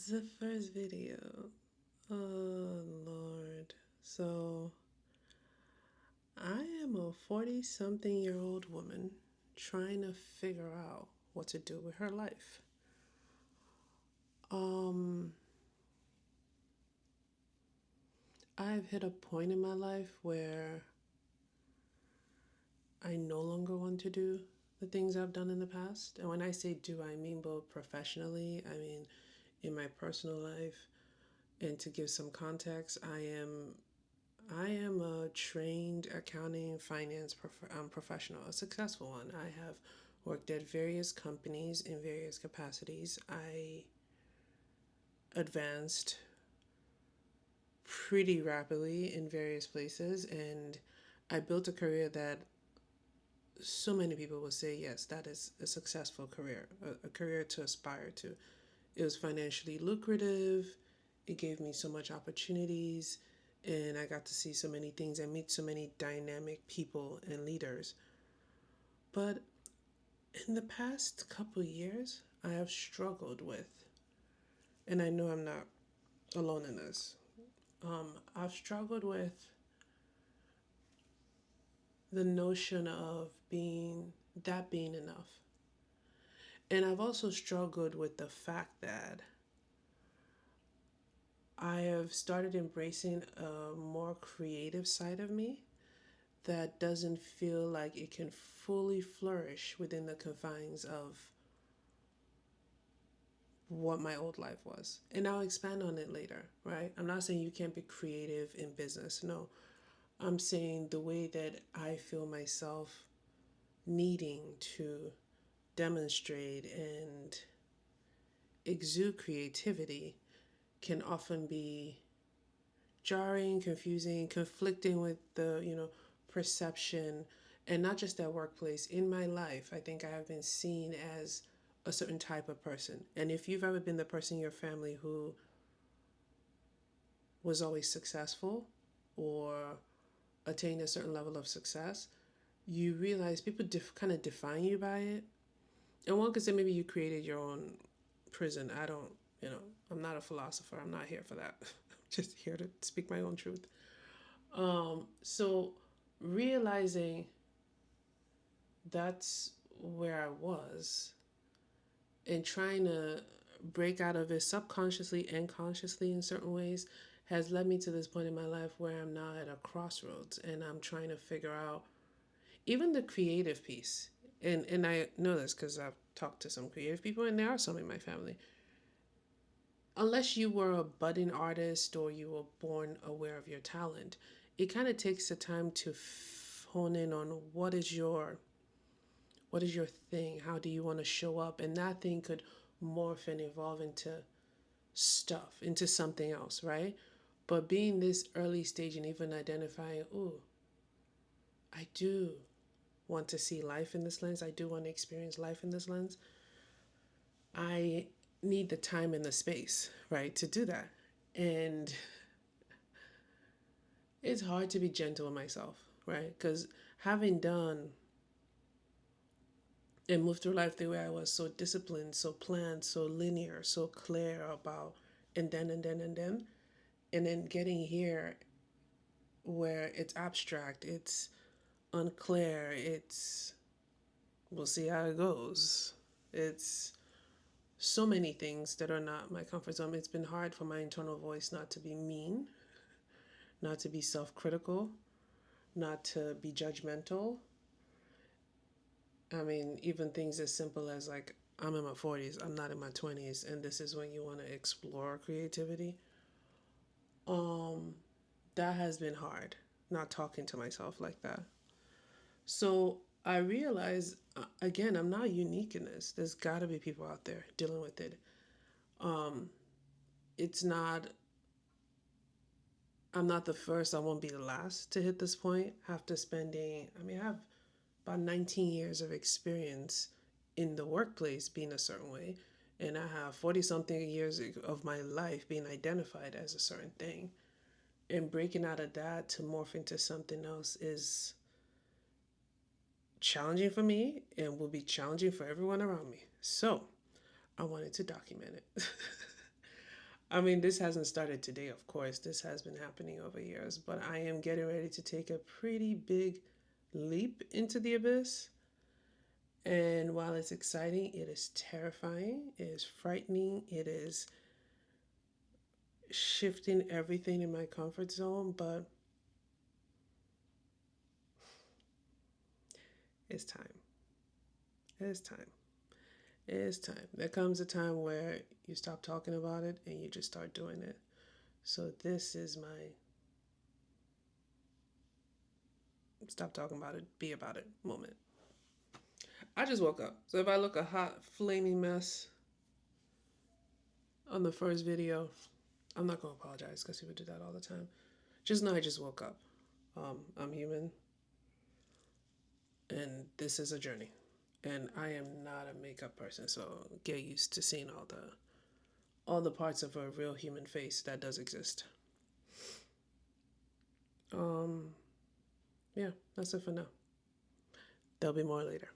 The first video. Oh, Lord. So, I am a 40 something year old woman trying to figure out what to do with her life. Um, I've hit a point in my life where I no longer want to do the things I've done in the past. And when I say do, I mean both professionally, I mean in my personal life. And to give some context, I am a trained accounting finance professional, a successful one. I have worked at various companies in various capacities. I advanced pretty rapidly in various places, and I built a career that so many people would say, yes, that is a successful career, a career to aspire to. It was financially lucrative, it gave me so much opportunities, and I got to see so many things and meet so many dynamic people and leaders. But in the past couple years, I have struggled with, and I know I'm not alone in this. I've struggled with the notion of being enough. And I've also struggled with the fact that I have started embracing a more creative side of me that doesn't feel like it can fully flourish within the confines of what my old life was. And I'll expand on it later, right? I'm not saying you can't be creative in business. No. I'm saying the way that I feel myself needing to demonstrate and exude creativity can often be jarring, confusing, conflicting with the perception, and not just at workplace. In my life, I think I have been seen as a certain type of person. And if you've ever been the person in your family who was always successful or attained a certain level of success, you realize people kind of define you by it. And one could say maybe you created your own prison. I don't, I'm not a philosopher. I'm not here for that. I'm just here to speak my own truth. So realizing that's where I was and trying to break out of it subconsciously and consciously in certain ways has led me to this point in my life where I'm now at a crossroads and I'm trying to figure out even the creative piece. And I know this because I've talked to some creative people and there are some in my family. Unless you were a budding artist or you were born aware of your talent, it kind of takes the time to hone in on what is your thing, how do you want to show up, and that thing could morph and evolve into something else, right? But being this early stage and even identifying, ooh, I do want to see life in this lens, I do want to experience life in this lens, I need the time and the space, right, to do that. And it's hard to be gentle with myself, right? Because having done and moved through life the way I was, so disciplined, so planned, so linear, so clear about and then getting here where it's abstract, it's unclear, it's we'll see how it goes. It's so many things that are not my comfort zone. It's been hard for my internal voice not to be mean, not to be self critical, not to be judgmental. I mean, even things as simple as like, I'm in my 40s, I'm not in my 20s, and this is when you want to explore creativity. Um, that has been hard, not talking to myself like that. So I realize, again, I'm not unique in this. There's got to be people out there dealing with it. Um, it's not, I'm not the first, I won't be the last to hit this point after spending, I mean, I have about 19 years of experience in the workplace being a certain way, and I have 40 something years of my life being identified as a certain thing. And breaking out of that to morph into something else is challenging for me and will be challenging for everyone around me. So I wanted to document it. I mean, this hasn't started today, of course. This has been happening over years, but I am getting ready to take a pretty big leap into the abyss. And while it's exciting, it is terrifying, it is frightening, it is shifting everything in my comfort zone, but it's time. It is time. It is time. There comes a time where you stop talking about it and you just start doing it. So this is my stop talking about it, be about it moment. I just woke up. So if I look a hot, flaming mess on the first video, I'm not going to apologize because people do that all the time. Just know I just woke up. I'm human and this is a journey. And I am not a makeup person, so get used to seeing all the parts of a real human face that does exist. Um, yeah, that's it for now. There'll be more later.